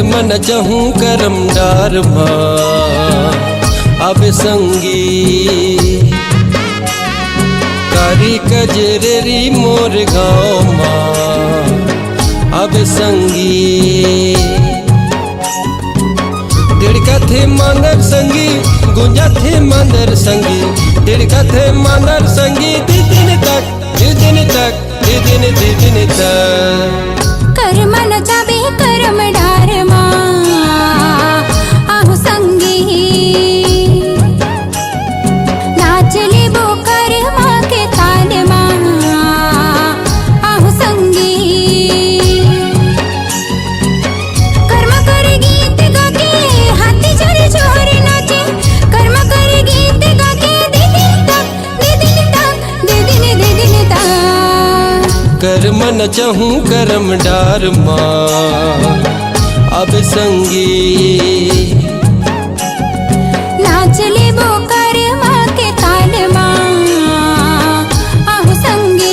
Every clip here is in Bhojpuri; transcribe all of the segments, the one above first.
कर्म न चहूँ करम डार अब संगी कारी कजरेरी मोर गाँव अब संगी दिड़का थे मांदर संगी गुंजा थे मांदर संगी दिड़का थे मांदर संगी दिन तक कर्म न चाबे करम डार आहु संगी नाच ले बो कर्मा के ताल आहु संगी कर्म कर गीत गा के हाथी जोरे जोरे नाचे कर्म कर गीत गा के दे दिन तक कर्म न चहूँ करम डार अब संगी नाच ले बो कर्मा के ताल आहु संगी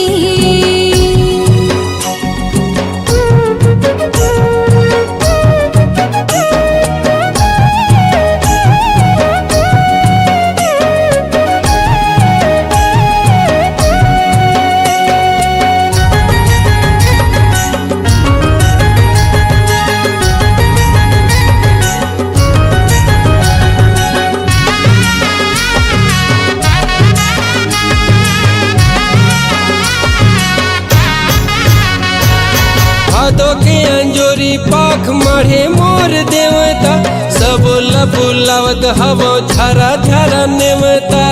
भादो के अंजोरी पाख माढ़े मोर देवता सब लबुलावत हवो झरा झरा नेवता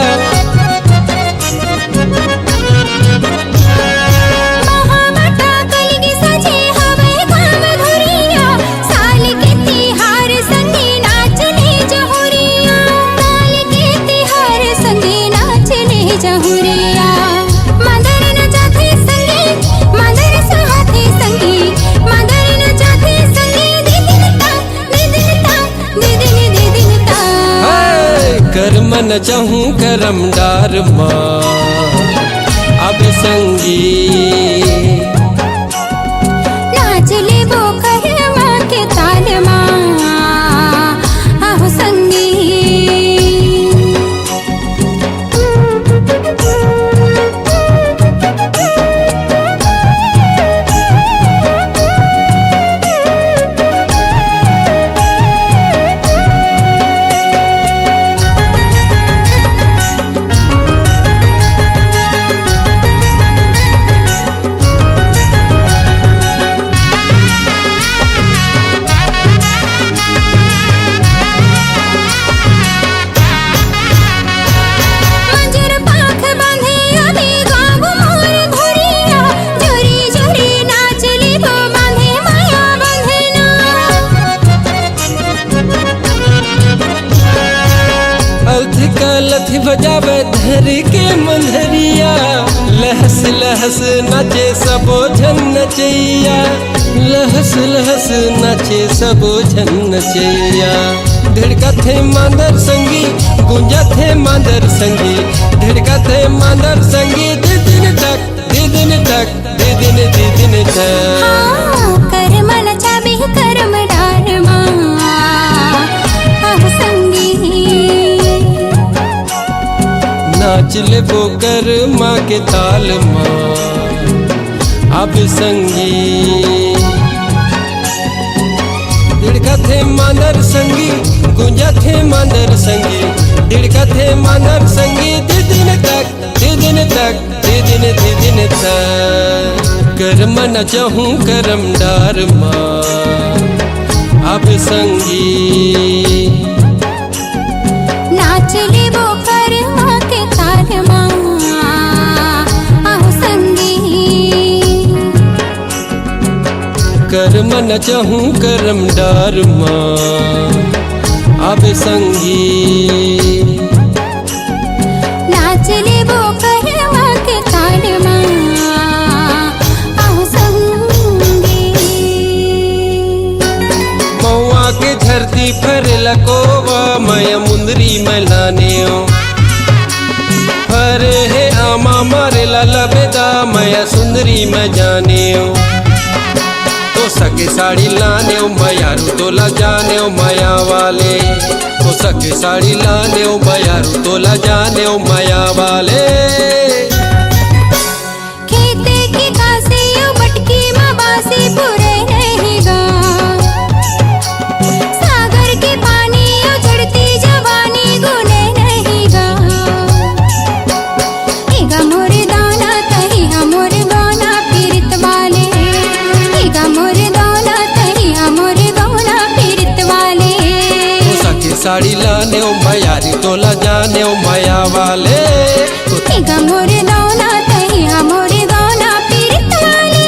महामटा कलगी सजे हवे गाँव धुरिया साल के तिहार संगी नाच ले जहुरिया साल के तिहार संगी नाच ले जहुरिया मदर न जाथे संगी मदर साथे संगी मदर न जाथे संगी दे दिन कर्म न चहूँ करम डार अब संगी नाच ले बो कर्मा के ताल आहु संगी लथी बजावे धरी के मंधरिया लहस लहस नाचे सबो झन नचैया लहस लहस नाचे सबो झन नचैया धिड़का थे मांदर संगी गुंजा थे मांदर संगी धिड़का थे मांदर संगी दे दिन तक कर्म न चाबे करम डार आहु संगी नाच ले बो कर्मा के ताल अब संगी दिड़का थे मांदर संगी गुंजा थे मांदर संगी दिड़का थे मांदर संगी दे दिन तक कर्म न चहूँ करम डार अब संगी नाच ले बो कर्मा के ताल आहु संगी कर्म न चहूँ करम डार अब संगी नाच ले बो कर्मा के ताल आहु संगी मौआ के झरती पर लकोवा मैं मुंदरी में लाने फरे है आमा मारे लाला बेदा मैं सुंदरी में जाने तो सके साड़ी लाने ओ मयारू तोला जाने ओ माया वाले ओ सके साड़ी लाने ओ मयारू तोला जाने ओ माया वाले खेते की कासे ओ मटकी माँ बासे पूरे नहीं गा सागर के पानी ओ चढ़ती जवानी गुने नहीं गा एगा मोर दाना तही हमोर गाना पीरित वाले एगा मोर दाना तही हमोर गाना पीरित वाले ओ सके साड़ी लाने ओ मयारी तोला जाने ओ माया वाले एगा मोर दाना तही हमोर गाना पीरित वाले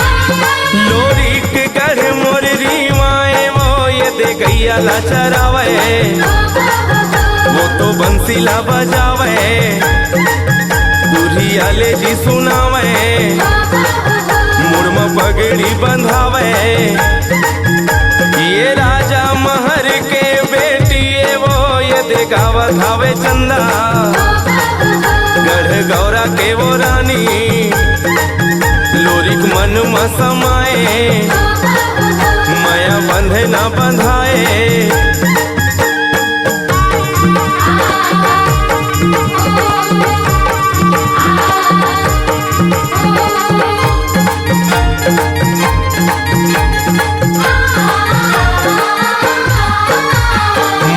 लोरी के गढ़ मोररी माए वो ये दे गैया ला चरावे वो तो बंसीला बजावे बुढ़िया ले जी सुनावे मुड़मा पगड़ी बंधावे ये राजा महर के बेटी वो ये दे गावा धावे चंदा गढ़ गौरा के वो रानी लोरिक मन में समाए माया बंधे न बंधाए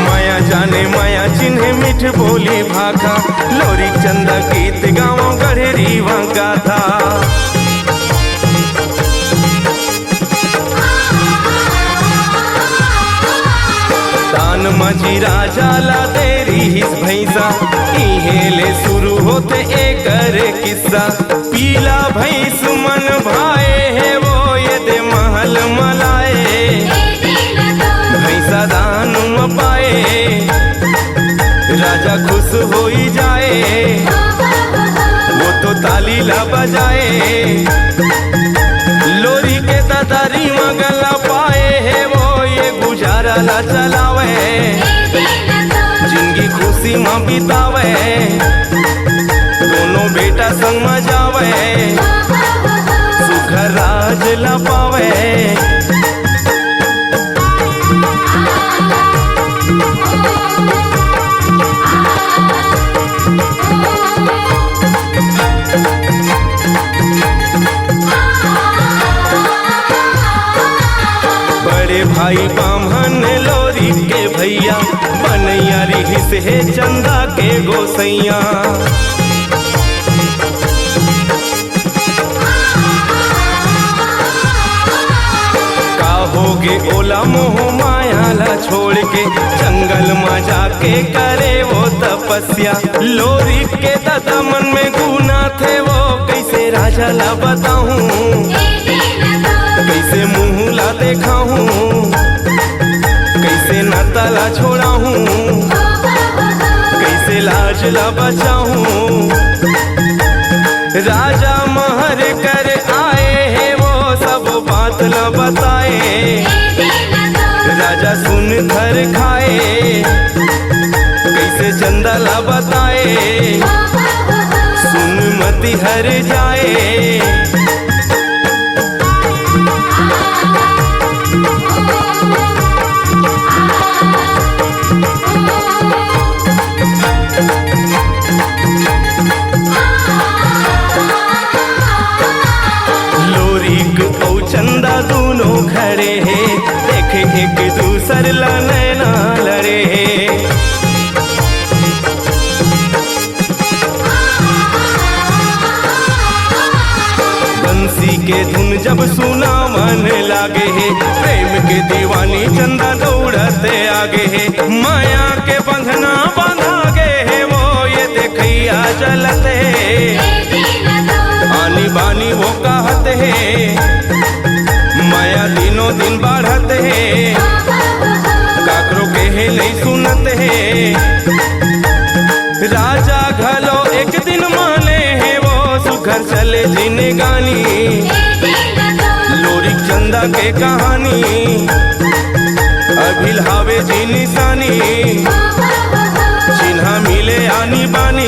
माया जाने माया चिन्हे मिठ बोली भाखा लोरिक चंदा गीत गाँव गढ़ेरी गाथा तान मजी राजा ला तेरी हिस भैंसा इहेले शुरू होते एकर किस्सा पीला भैंस मन भाए है वो ये दे महल मलाए भैंसा दान म पाए राजा खुश होई जाए वो तो ताली ला बजाए लोरी के दादारी मगला पाए है वो ये गुजारा ला चलावे जिंदगी खुशी में बितावे दोनों बेटा संग में जावे सुख राज ला पावे बड़े भाई बामहन लोरी के भैया बनैया रिहिस है चंदा के गोसैया का होगे ओला मोह माया ला छोड़ के जंगल में जाके करे वो तपस्या लोरी के दादा मन में गुना थे वो कैसे राजा ला बताऊं कैसे मुँह ला देखाऊं कैसे नाता ला छोड़ाऊं कैसे लाज ला बचाऊं राजा महर कर आए हैं वो सब बात ला बताए राजा सुन धर खाए कैसे चंदा ला बताए सुन मती हर जाए कोई दूसर ला नैना लड़े। बंसी के धुन जब सुना मन लागे है, प्रेम के दीवानी चंदा दौड़ते आगे है। माया के बंधना बांधा गे है, वो ये देखैया चलते आनी बानी वो कहते है। माया दिनों दिन बढ़ते है, काकरो के है नहीं सुनते है। राजा घलो एक दिन माने है, वो सुघर चले जीने गानी। लोरी चंदा के कहानी अभिल हावे जी निशानी, चिन्हा मिले आनी बानी।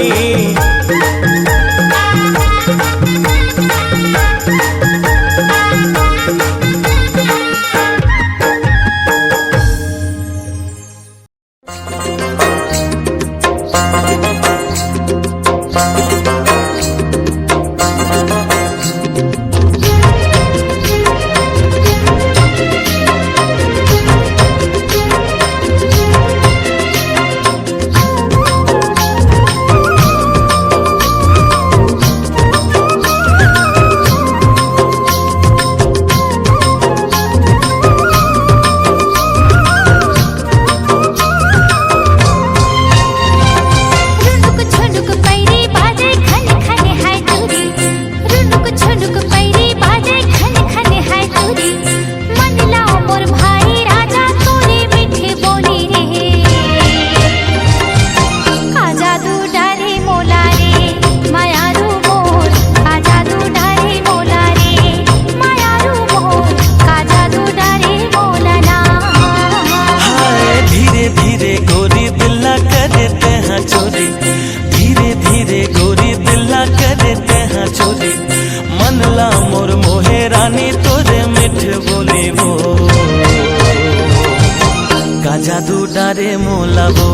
जादू डारे मोलाबो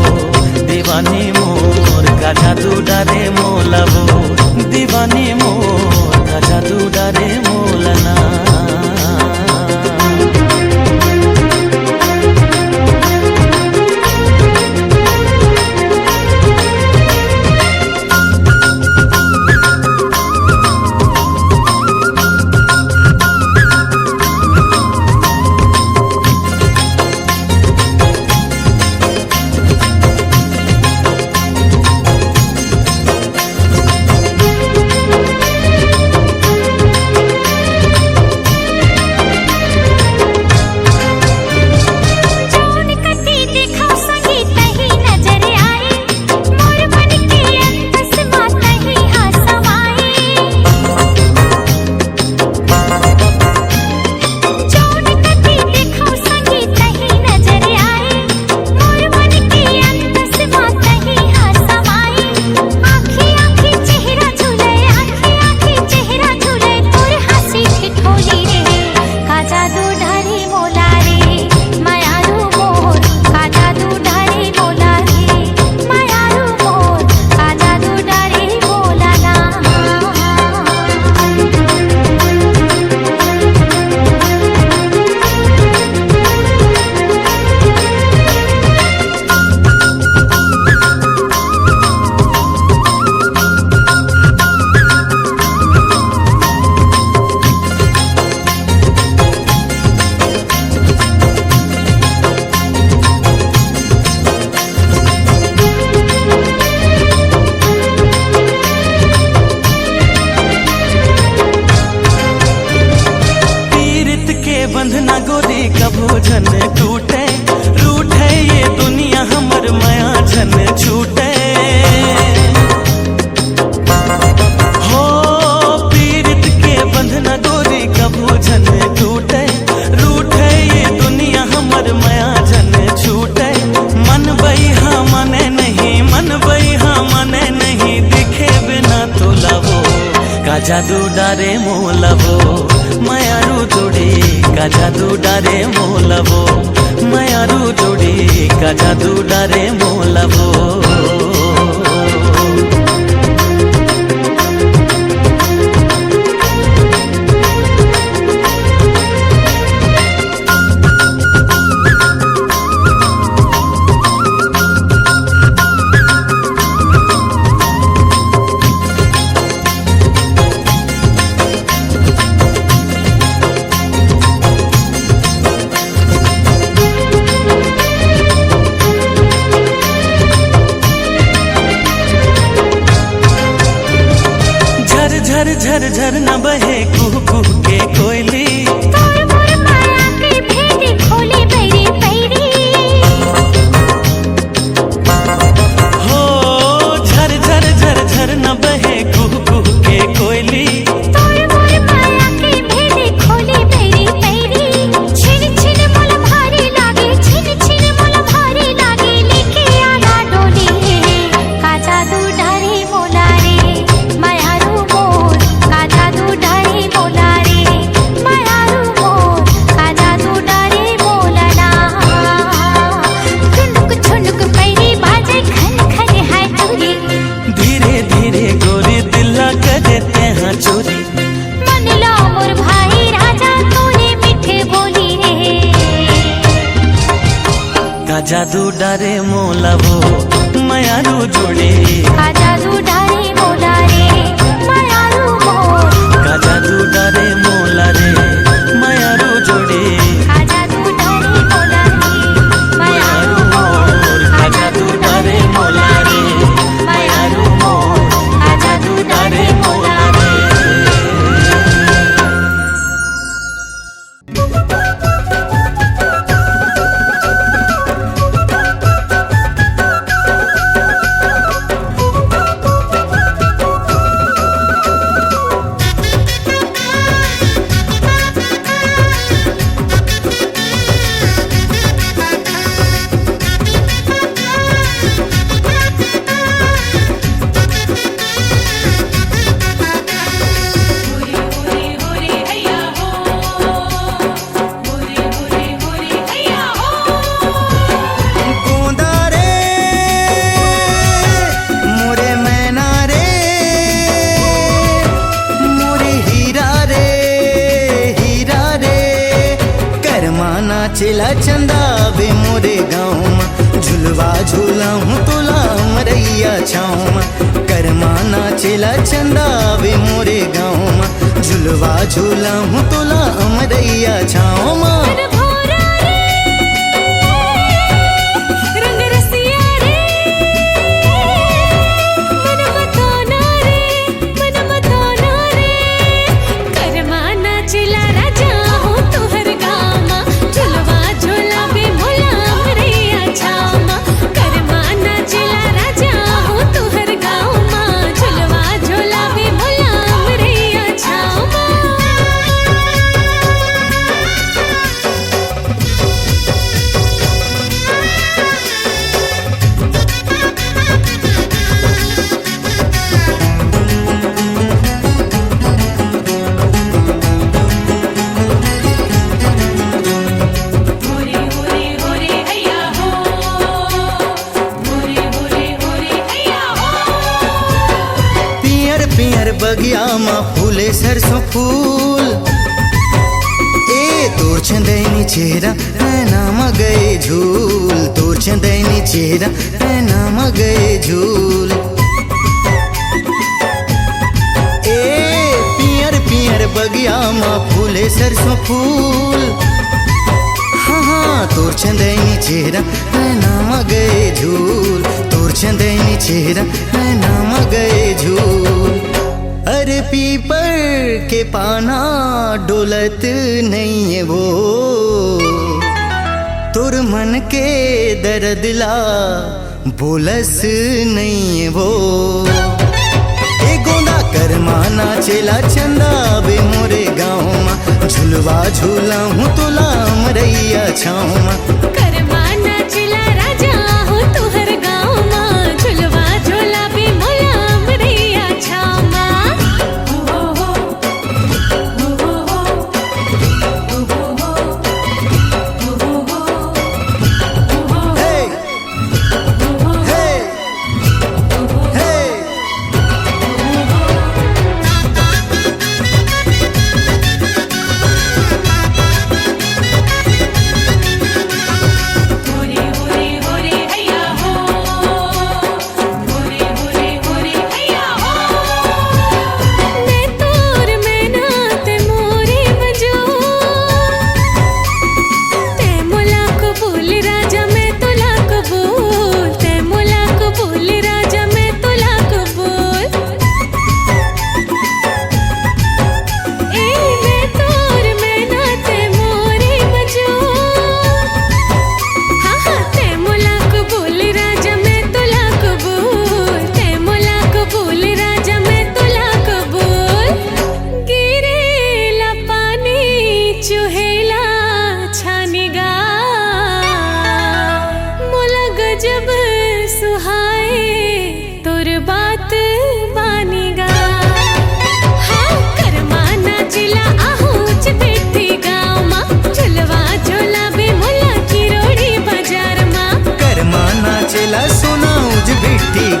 दीवानी मोर का जादू डारे मोलाबो दीवानी मोर का जादू डारे मोलना। बंधना गोरी कभो झन टूटे रूठे ये दुनिया हमर माया झन छूटे। हो पीड़ित के बंधना गोरी कभो झन टूटे रूठे ये दुनिया हमर माया झन छूटे। मन बइहा मने नहीं मन बइहा मने नहीं दिखे बिना तो लवो का जादू डारे मोलवो मायारू जोड़ी का जादू डारे मोलवो मायारू जोड़ी का जादू डारे मोलवो। झरझर न बहे कुहू कुहू के कोयली। तोर मोर माया के भेद खोले पैरी पैरी। हो झरझर झरझर न बहे कुहू कुहू के कोयली। तोर मोर माया के भेद खोले पैरी पैरी। छिन छिन मोल भारी लागे, छिन छिन मोल भारी लागे, लेके आना डोली का जादू डारे मोला रे मायारू मोर, का जादू डारे मोला रे मायारू मोर, का जादू डारे मोला ना। ठुनुक ठुनुक पैरी बाजे खन खन है चोरी। धीरे धीरे गोरी दिला कर देते हैं चोरी। मन लो मोर भाई राजा तूने मीठे बोली रे। का जादू डारे मोला वो मायारू जोड़ी। का जादू डारे मोला रे मायारू मोर, का जादू डारे मोला रे मायारू जोड़ी। का जादू डारे मोला रे मायारू मोर, का जादू डारे मोला रे मायारू मोर, का जादू डारे मोला रे। गोंदा रे मोरे मैना रे, मोरे हीरा रे हीरा रे। करमाना चिला चंदा बे मोरे गाँव में, झुलवा झूला हूँ तोला मरैया छाँव में। करमाना चिला चंदा बे मोरे गाँव में, झुलवा झूला हूँ तोला मरैया छाँव में। मन भोरा रे रंग रसिया रे, मन मताना रे करमाना चिला राजा हो तुहर गामा। झुलवा झूला बे मोला मरैया छामा। करमाना चिला राजा हो तुहर गामा। झुलवा झूला बे मोला मरैया छामा। पियर पियर बगिया में फूले सरसों फूल। ए तोर चंदैनी चेहरा नैना में गए झूल, तोर चंदैनी चेहरा नैना में गए झूल। ए पियर पियर बगिया में फूले सरसों फूल। हाँ हाँ तोर चंदैनी चेहरा नैना में गए झूल, तोर चंदैनी चेहरा नैना में गए झूल। अरे पीपर के पाना डोलत नहीं है वो, तोर मन के दर्दला बोलस नहीं है वो। ए गोंदा करमाना चेला चंदा बे मोरे गाँव में, झुलवा झूला हूँ तोला मरैया छाँव में। करमाना चिला राजा हो तुहर गाँमा। झुलवा झूला बे मोला मरैया छामा। हे हे हे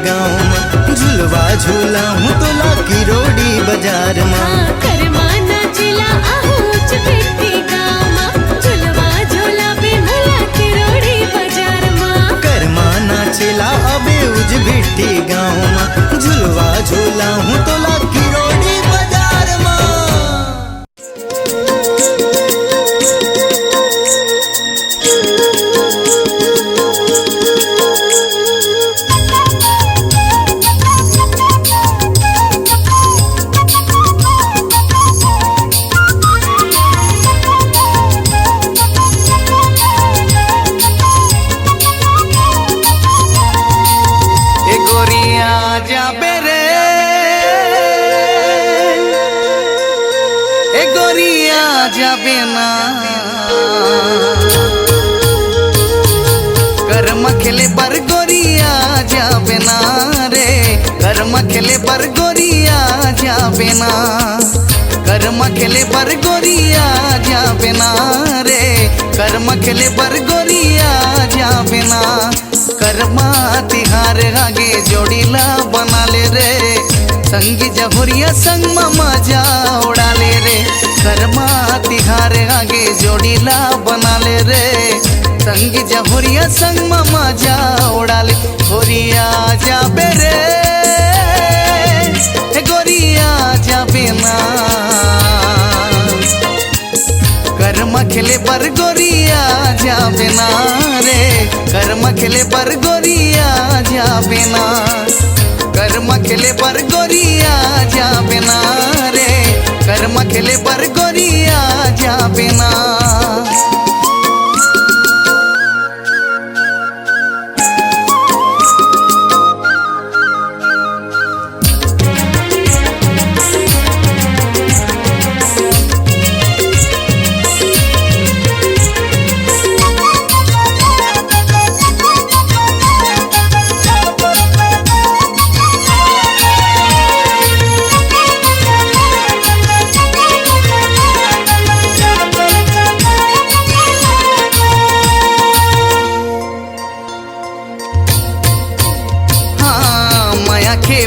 गाँव में झुलवा झूला हूँ तो लाकी रोडी बाजार में करमाना चिला आहूच भिट्टी गामा झुलवा झूला पे भला के रोड़ी बाजार माँ करमाना चिला अबे उज भिट्टी गाँव में झुलवा झूला हूँ तो लाकी रोडी बाजार में। जाबे ना कर्म खेले पर गोरिया जाबे ना रे कर्म खेले पर गोरिया जाबे ना कर्म खेले पर गोरिया जाबे ना रे कर्म खेले पर गोरिया जाबे ना कर्मा तिहार आगे जोड़ीला बना ले रे संगी जहुरिया संग मजा उड़ा ले रे कर्मा तिहार आगे जोड़ीला बना ले रे संगी जहुरिया संग मजा उड़ा ले गोरिया जाबे रे गोरिया जाबे ना कर्म खेले पर गोरिया जाबे ना रे कर्म खेले पर गोरिया जाबे ना कर्म खेले पर गोरिया जाबे ना रे कर्म खेले पर गोरिया जाबे ना।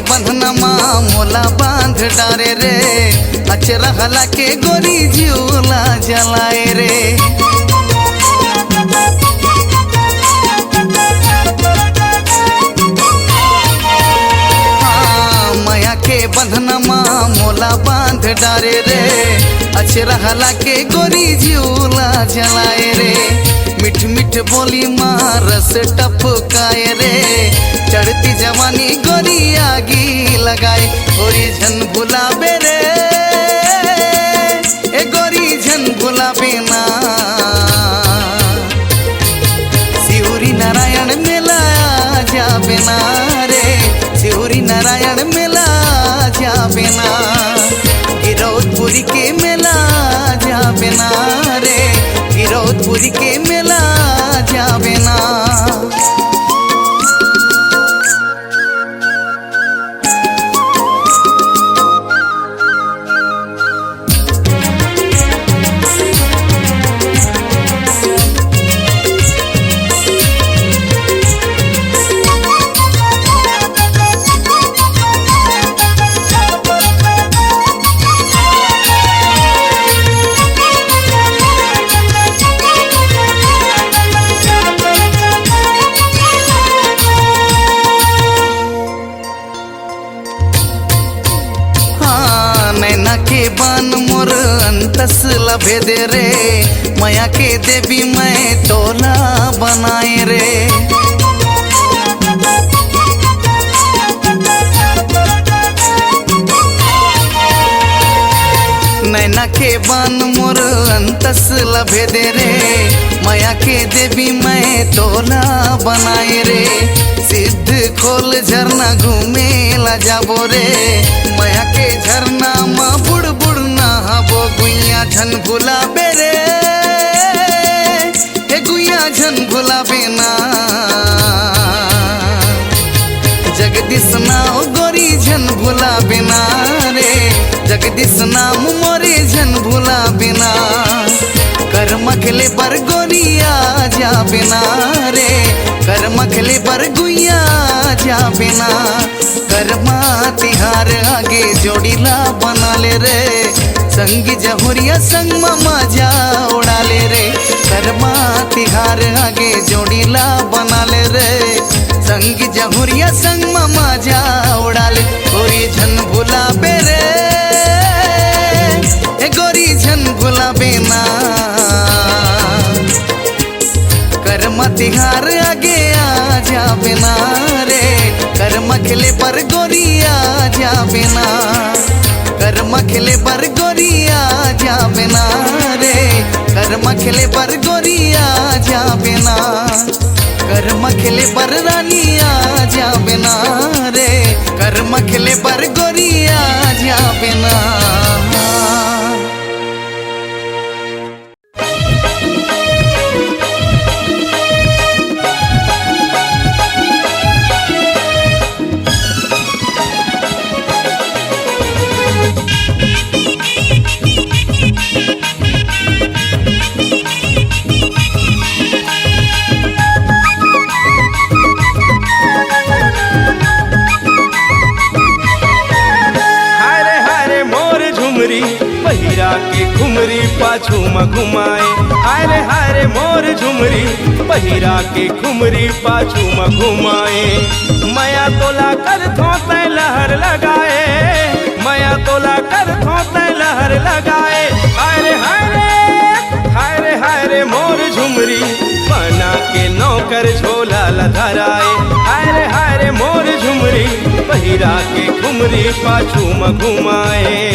बंधनमा मोला बांध डारे रे अचरा हला के गोरी झूला जलाए रे माया के बंधनमा मोला बांध डारे रे अचरा हला के गोरी झूला जलाए रे मिठ मिठ बोली मारस टपकाए रे चढ़ती जवानी गोरी आगी लगाए गोरी झन बुलाबे रे ए गोरी झन बुलाबे ना शिवरी नारायण मेला जाबे ना रे शिवरी नारायण मेला जाबे ना गिरौदपुरी के मेला जाबे ना रे गिरौदपुरी के मेला जाबे ना। के बान मोर अंतस लभे दे रे माया के देवी मैं तोला बनाए रे नैना के बान मोर अंतस लभे दे रे माया के देवी मैं तोला बनाए रे सिद्ध खोल झरना घूमे ला जाबो रे माया के झरना माँ बुड़ बुड़ नहाबो गुइया झन भुलाबे रे हे गुइया झन भुलाबे ना जगदीश नाम गोरी झन भुलाबे ना रे जगदीश नाम मोरे झन भुलाबे ना कर्म खेले पर गोरिया जाबे ना रे कर्म खेले पर गुइया जाबे ना। कर्मा तिहार आगे जोड़ीला बना ले रे, संगी जहुरिया संग मजा उड़ा ले रे। कर्मा तिहार आगे जोड़ीला बना ले रे, संगी जहुरिया संग मजा उड़ा ले। गोरी झन भुलाबे रे, ए गोरी झन भुलाबे ना। कर्मा तिहार आगे आ जाबे ना रे, कर्मा खेले पर गोरी आ जाबे ना। कर्मा खेले पर गोरी आ जाबे ना रे, कर्मा खेले पर गोरी आ जाबे ना। कर्मा खेले पर रानी आ जाबे ना रे, कर्मा खेले पर गोरी आ जाबे ना। पहिरा के घुमरी पाछू में घुमाए। हाय रे हाय रे मोर झुमरी, पहिरा के घुमरी पाछू में घुमाए। माया तोला कर थोते लहर लगाए, माया तोला कर थोते लहर लगाए। हाय रे हाय रे हाय रे हाय रे मोर झुमरी, बना के नौकर झोला लधराए। हाय रे मोर झुमरी, पहिरा के घुमरी पाछू में घुमाए।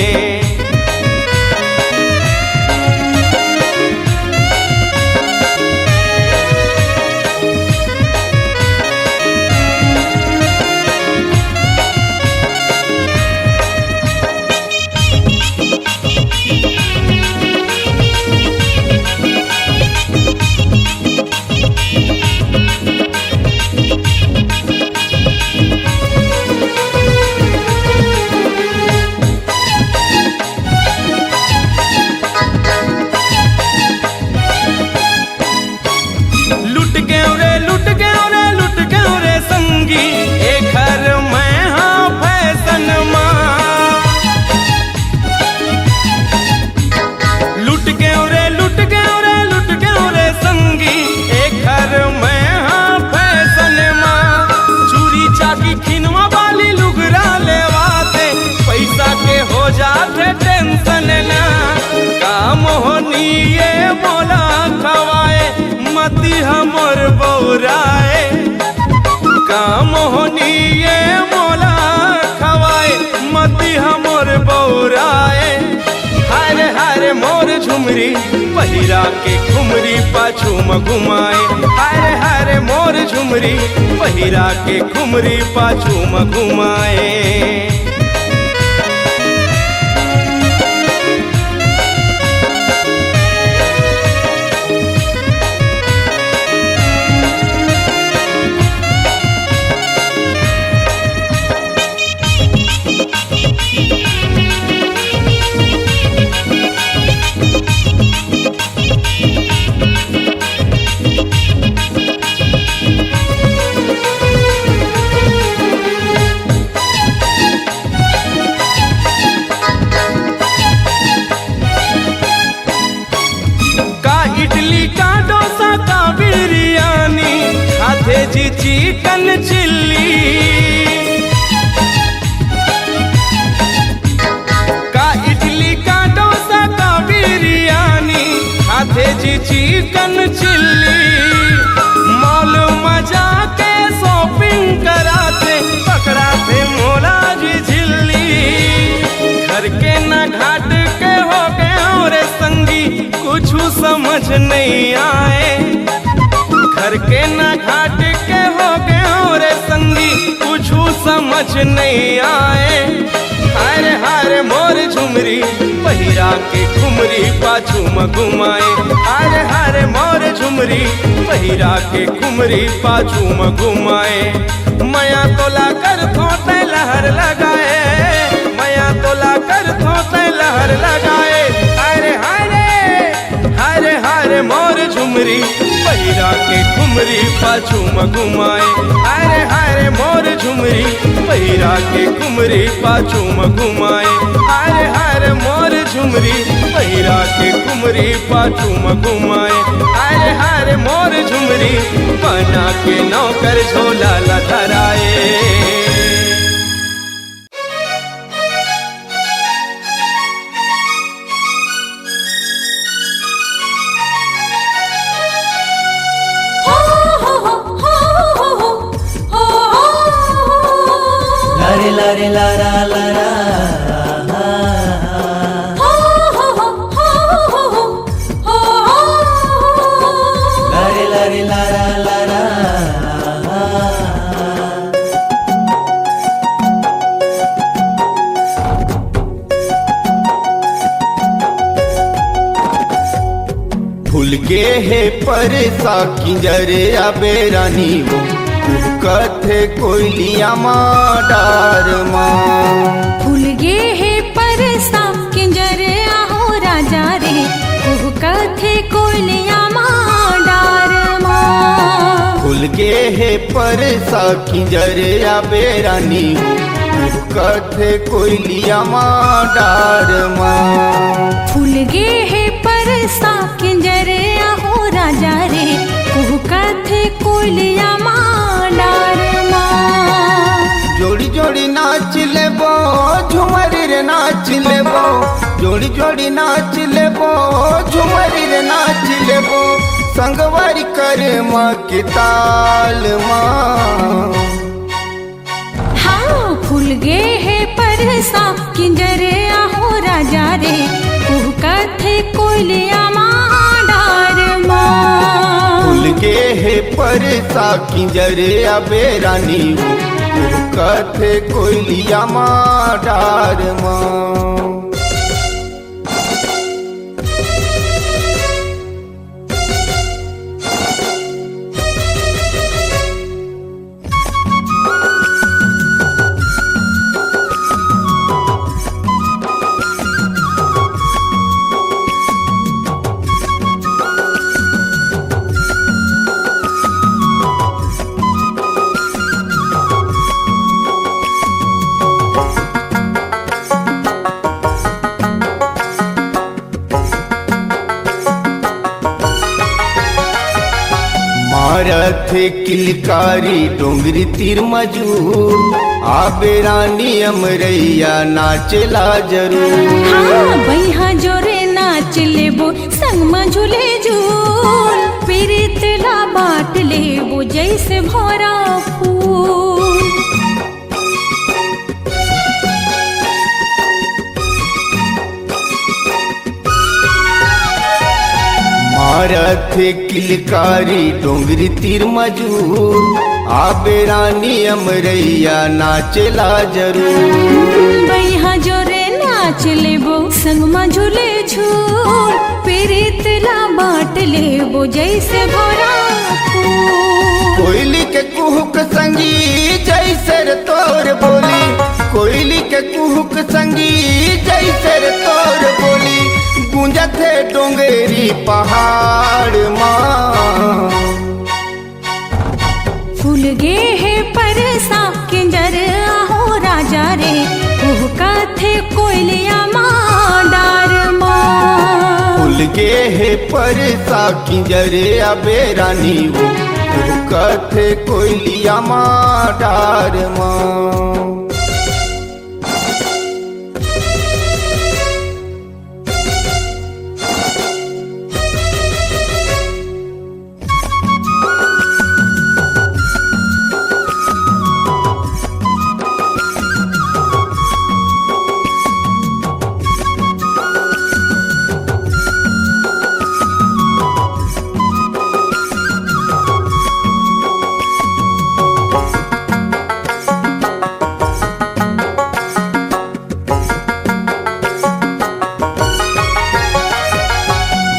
ये बोला खवाए मती हमर बौराए। काम होनी ये बोला खवाए मती हमर बौराए। हाय रे मोर झुमरी, पहिरा के घुमरी पाछू में घुमाए। हाय रे मोर झुमरी, पहिरा के घुमरी पाछू में घुमाए। जी चिकन चिल्ली का इडली का डोसा का बिरयानी, खाते जी चिकन चिल्ली। मॉल मजा के शॉपिंग कराते, पकड़ाते मोला जी झिल्ली। घर के ना घाट के हो गए और संगी कुछ समझ नहीं आए। घर के ना घाट के हो गए और संगी कुछ समझ नहीं आए। हाय रे मोर झुमरी, पहिरा के घुमरी पाछू में घुमाए। हाय रे मोर झुमरी, पहिरा के घुमरी पाछू में घुमाए। माया तोला कर थोते लहर लगाए, माया तोला कर थोते लहर लगाए। हाय रे मोर झुमरी, झुमरी पहिरा के घुमरी पाछू में घुमाए। अरे हरे मोर झुमरी पहिरा के घुमरी पाछू में घुमाए। अरे हरे मोर झुमरी पहिरा के घुमरी पाछू में घुमाए। अरे हरे मोर झुमरी बना के नौकर झोला लथराए। लारे लारा लारा लारे लारे लारा लारा भूल गे है परसा किंजरे आबे रानी वो कथे कोयलिया माँ डार माँ। भूल गे है परसा किंजरे आहो राजा रे कुहू कथे कोयलिया माँ डार माँ। भूल गे है परसा किंजरे आबे रानी वो कथे कोयलिया माँ डार माँ। भूल गे है परसा किंजरे आहो राजा रे कुहू कथे कोयलिया माँ डार माँ। जोड़ी जोड़ी नाच लेबो झुमरी रे नाच लेबो। जोड़ी जोड़ी नाच लेबो झुमरी रे नाच लेबो। संगवारी कर माँ के ताल माँ। हाँ भूल गे है परसा किंजरे आहो राजा रे कुहू कथे कोयलिया माँ डार माँ। भूल गे है परसा किंजरे आबे रानी वो कथे कोयलिया माँ डार माँ। मारथ किलकारी डोंगरी तीर मजूर आबे रानी अमरैया नाचला जरूर। हाँ बैहा जोरे नाच लेबो संग में झूले झूल पीरित ला बाट लेबो जैसे भरा फूल। मारथ किलकारी डोंगरी तीर मजूर आबे रानी अमरैया नाचला जरूर। बैहा जोरे नाच लेबो संग में झूले झूल पीरित ला बाट लेबो जैसे भरा फूल। कोयली के कुहुक संगी जैसे रे तोर बोली। कोयली के कुहुक संगी जैसे रे तोर बोली। गूंजत है डोंगरी पहाड़ माँ। फूल गे है परसा किंजर आहो राजा रे कुहू कथे कोयलिया माँ डार माँ। भूल गे है परसा किंजरे आबे रानी वो कथे कोयलिया माँ डार माँ।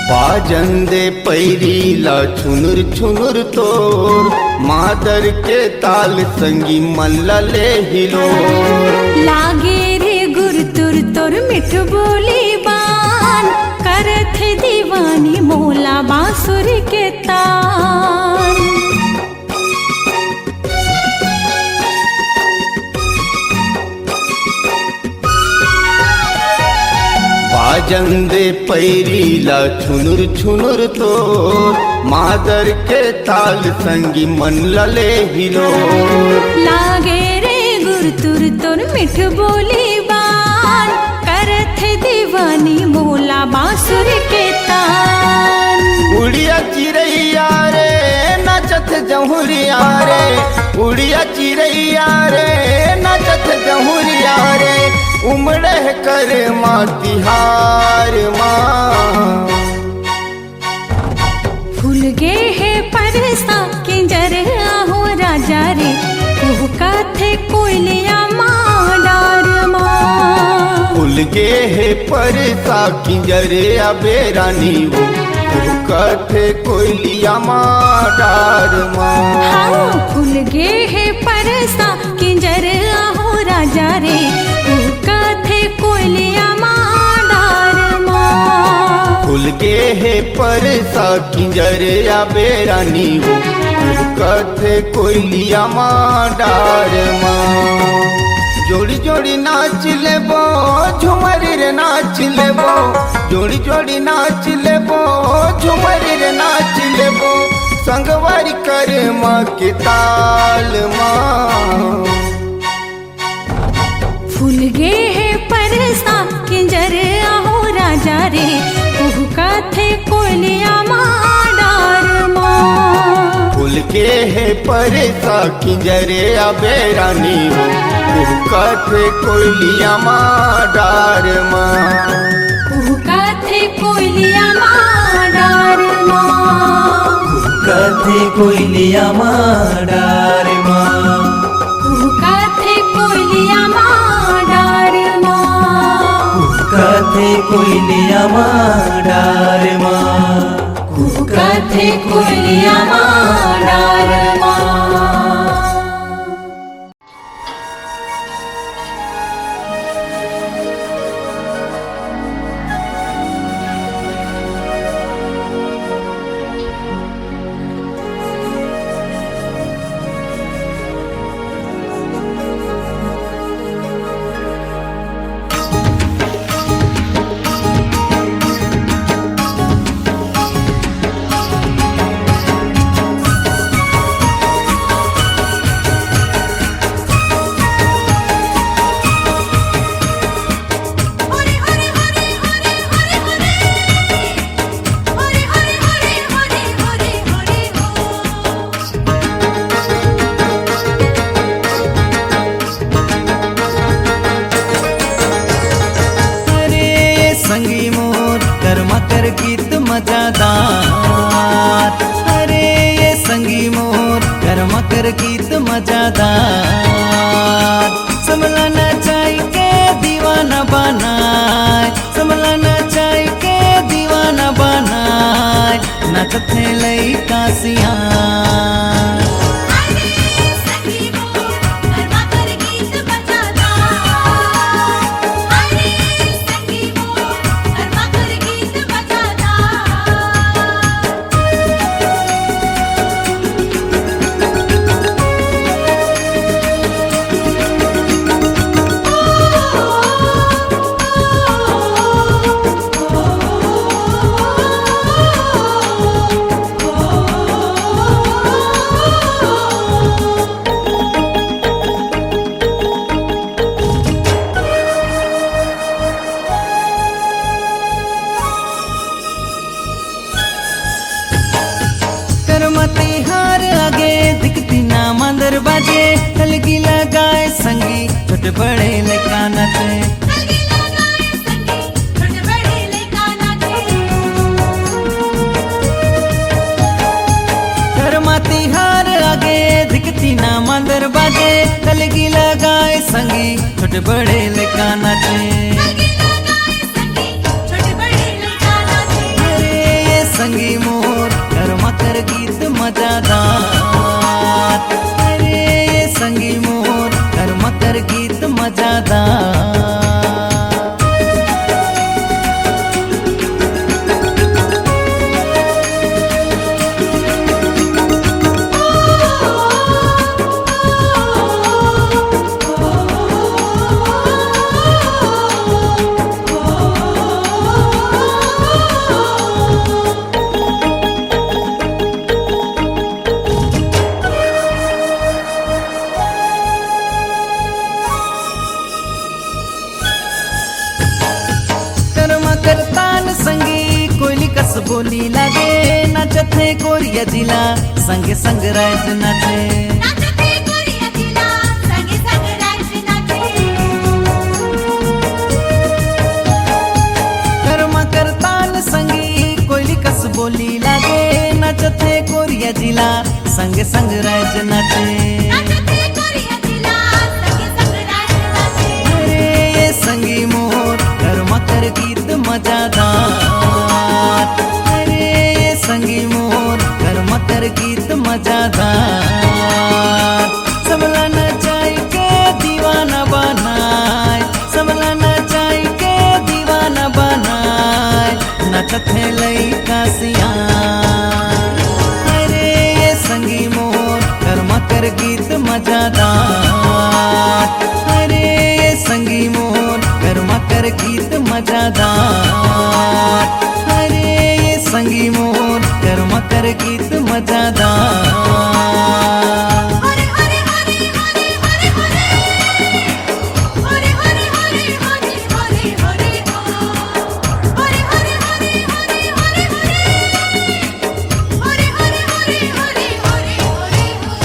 बाजंदे पैरीला छुनुर छुनुर तोर मादर के ताल संगी मल्ला ले हिलोर। लागे रे गुर तुर तोर मिठ बोली बान करत दीवानी मोला बांसुर के तान। बाजंदे पैरीला छुनुर छुनुर तो मादर के ताल संगी मन लले हिलो। लागे रे गुरतुर तुर मिठ बोली बान, करत है दीवानी मोला बांसुर के तान। उड़िया चिड़ैया रे नचत जहुरिया रे, उड़िया चिड़ैया रे नचत जहुरिया रे, उमड़े कर माँ तिहार माँ। फूल गे है परसा किंजर आहो राजा रे, कुहका थे कोयलिया माँ डार माँ। फूल गे है परसा किंजर अबे रानी वो, कहते कोयलिया माँ डार माँ। हाँ फूल गे है परसा किंजर आहो राजा रे, कुहका थे कोयलिया माँ डार माँ। फूल गे है परसा किंजर अबे रानी वो, कहते कोयलिया माँ डार माँ। जोड़ी जोड़ी नाच लेबो झुमरी रे नाच लेबो, जोड़ी जोड़ी नाच लेबो झुमरी रे नाच लेबो, संगवारी कर माँ के ताल माँ। फूल गे है परसा किंजर आहो राजा रे, कुहका थे कोयलिया माँ डार माँ। फूल गे है परसा किंजर अबे रानी वो, कहते कोयलिया माँ डार माँ। कुहका थे कोयलिया माँ डार माँ। कथे कोयलिया माँ डार माँ। कुहका थे कोयलिया माँ डार माँ। कथे कोयलिया माँ डार माँ। कुहका थे कोयलिया माँ डार माँ। गीत मजादार, अरे ये संगी मोर कर्म कर गीत मजादार। समलाना चाय के दीवाना बनाए, समलाना चाय के दीवाना बनाए, नाचत है लई कासिया। मंदिर बाजे हलगी लगाए संगी, छोटे बड़े लड़का नाचे। करमाती हार आगे दिखती ना मंदिर बाजे हलगी लगाए संगी, छोटे बड़े लड़का नाचे। अरे ये संगी मोर कर्मा कर गीत मजादार, संगी मोर कर्म कर गीत मजादार। बोली लागे नाचत है गोरिया जिला संग संग राज नाचे नाचते गोरिया जिला संगे संग राज नाचे कर्मा करताल संगी कोयली कस बोली लागे नाचत है गोरिया जिला संग संग राज नाचे नाचते गोरिया जिला संगे संग राज नाचे अरे ये संगी मोर कर्मा कर गीत मजादार अरे ये संगी मोर कर्मा कर गीत मजादार सबला नचाई के दीवाना बनाए सबला नचाई के दीवाना बनाए नचत है लइका सियान अरे ये संगी मोर कर्मा कर गीत मजादार अरे ये संगी मोर कर्मा कर गीत मजादार अरे ये संगी मोर कर्मा कर गीत मजादार हरे हरे हरे हरे हरे हरे हरे हरे हरे हरे हरे हरे हो हरे हरे हरे हरे हरे हरे हरे हरे हरे हरे हरे हरे हो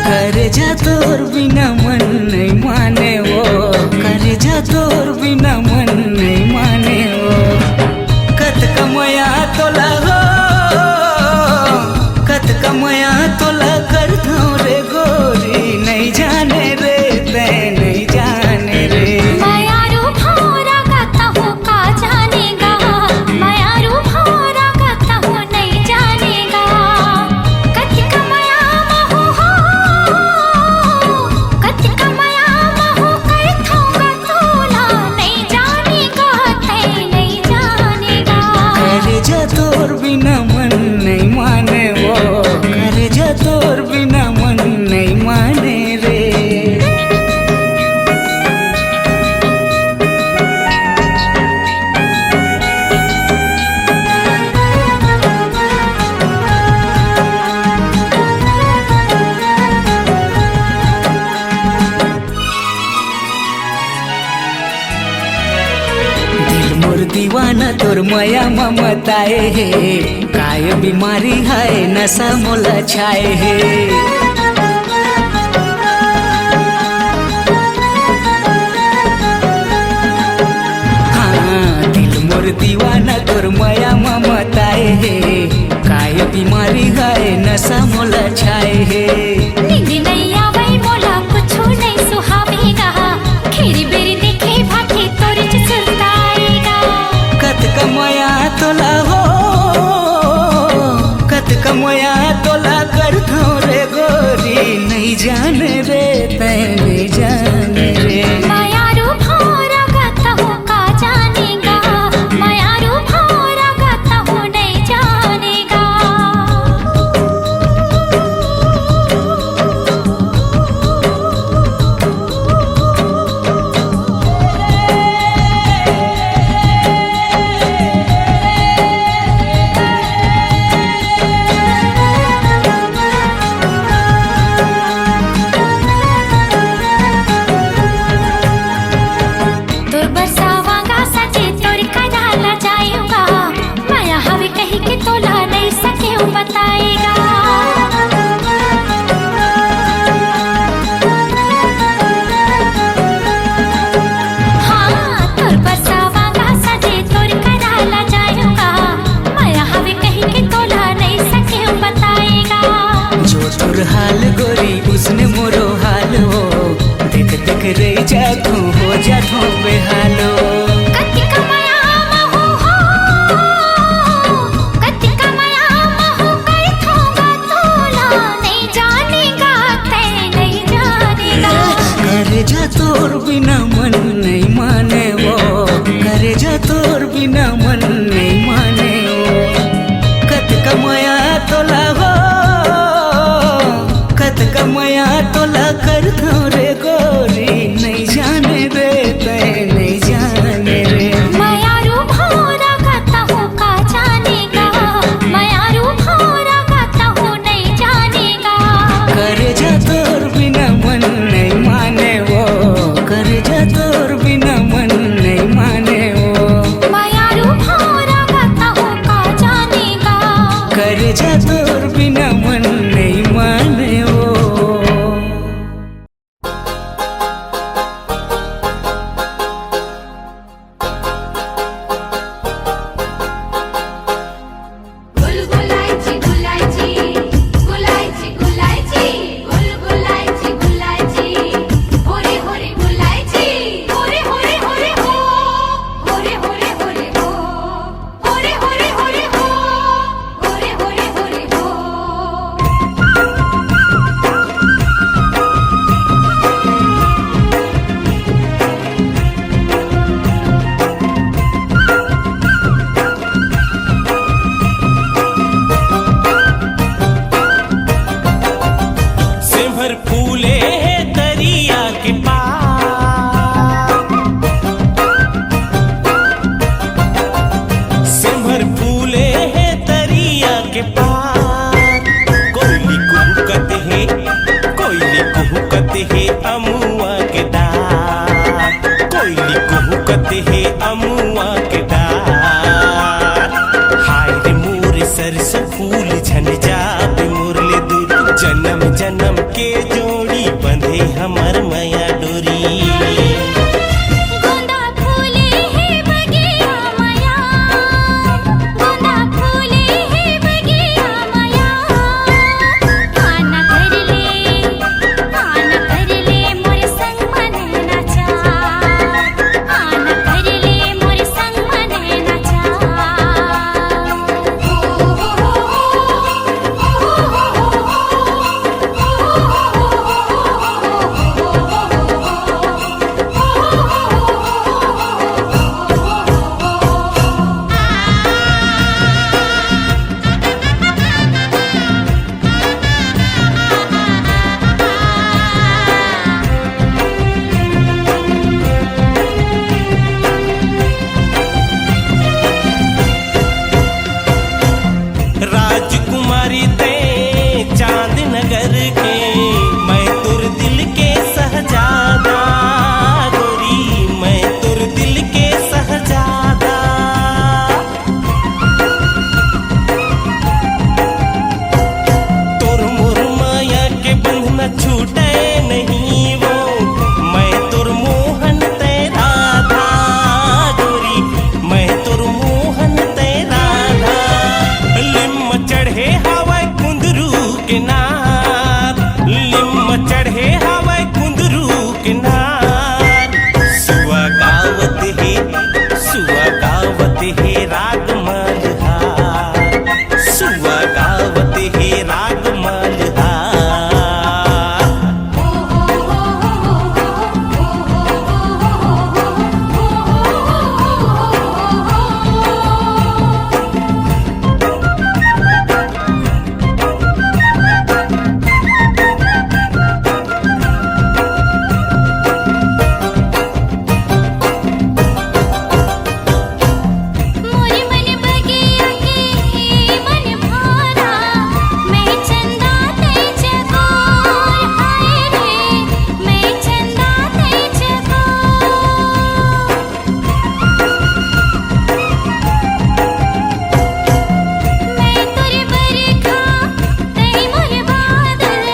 कर जा तोर बिना मन नहीं माने वो कर जा तोर बिना मन नहीं माने वो कत कमया तोला हो कत कमया तोला कर दो रे गोरी नहीं जाने रे ते नहीं जाने रे मायारू भौरा गाता हूँ का जानेगा मायारू भौरा गाता हूँ नहीं जानेगा कति कमाया महू हो कति कमाया महू कर थोगा तोला नहीं जानेगा ते नहीं जानेगा कर जा तोर बिना मन नहीं माने वो कर जा तोर बिना मन नहीं माने रे दिल मोर दीवाना तोर माया ममताए है काय बीमारी है नशा मोला छाए है हाँ दिल मोर दीवाना तोर माया ममताए है काय बीमारी है नशा मोला छाए है नींद नहीं आवे मोला कुछ नहीं सुहावेगा खेरी बेरी देखे भागे तोरे च सुरताएगा कत कमया तोला हो कत कमया तोला कर दो रे गोरी नहीं जाने रे ते नहीं जाने रे मायारू भौरा गाता हूँ का जानेगा मायारू भौरा गाता हूँ नहीं जानेगा तोर बरसावांगा सजे तोर कनाला जाएगा माया हवे कहीं के तोला नहीं सके बताएगा हाँ तोर बरसावांगा सजे तोर कनाला जाएगा माया हवे कहीं के तोला नहीं सके बताएगा जो तोर हाल गोरी उसने मोरो हाल हो देख देख रही जातू हो जातू बेहालो कति कमाया महू हो कति कमाया महू कर थोगा तोला नहीं जानेगा ते नहीं जानेगा कर जा तोर बिना मन नहीं माने वो कर जा तोर बिना मन करे जा तोर बिना मन नहीं माने वो, करे जा तोर बिना मन नहीं माने वो, मायारू भावरा गाता हो का जानेगा, करे जा तोर बिना मन नहीं माने वो। गुलगुलायची गुलायची गुलायची गुलायची गुलगुलायची गुलायची होरे होरे गुलायची होरे होरे होरे हो होरे होरे होरे हो होरे होरे होरे हो होरे होरे होरे हो। सिमर फूले हैं दरिया के पार, सिमर फूले हैं दरिया के पार, कोयली कुहुकत है, कोयली कुहुकत है अमुआ के डार, कोयली कुहुकत है अमुआ के डार। हाय रे मोर सरसों फूल झन जाबे मोरले दूर, जन्म जन्म के जोड़ी बंधे हमर माया डोरी। गोंदा फूले है बगिया माया, गोंदा फूले है बगिया माया, आना कर ले मोर संग मन नाचा, आना कर ले मोर संग मन नाचा। राजकुमारी ते चांद नगर के, मैं तुर दिल के सहजादा गोरी, मैं तुर दिल के सहजादा। तुर मोर माया के बंधना छूटे नहीं वो, मैं तुर मोहन तेरा था गोरी, मैं तुर मोहन तेरा था। लिम चढ़े हवाई कुंदरू के नार, लिम चढ़े हवाई कुंदरू के नार। सुआ गावत है राग मल्हार, सुआ गावत है राग मल्हार। मोरे मन बगिया के मन भारा, मैं चंदा ते चकोर, हाय रे मैं चंदा ते चकोर। मैं तुर बरखा तई मोर बादल,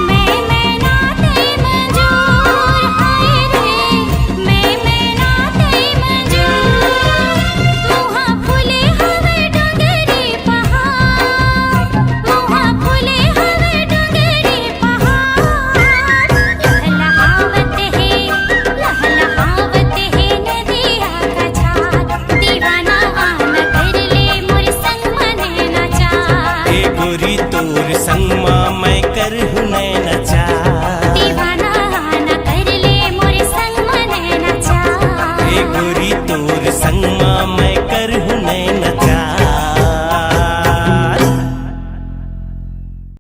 मैं मैना तई मंजूर, हाय रे मैं मैना तई मंजूर। मोहा फूले हवे डोंगरी पहाड़, मोहा फूले हवे डोंगरी पहाड़। लहलहावत है नदिया का छार, दीवाना आना कर ले मोर संग मन नाचा। ए गोरी तोर संग माँ मैं कर हूँ नैना चा।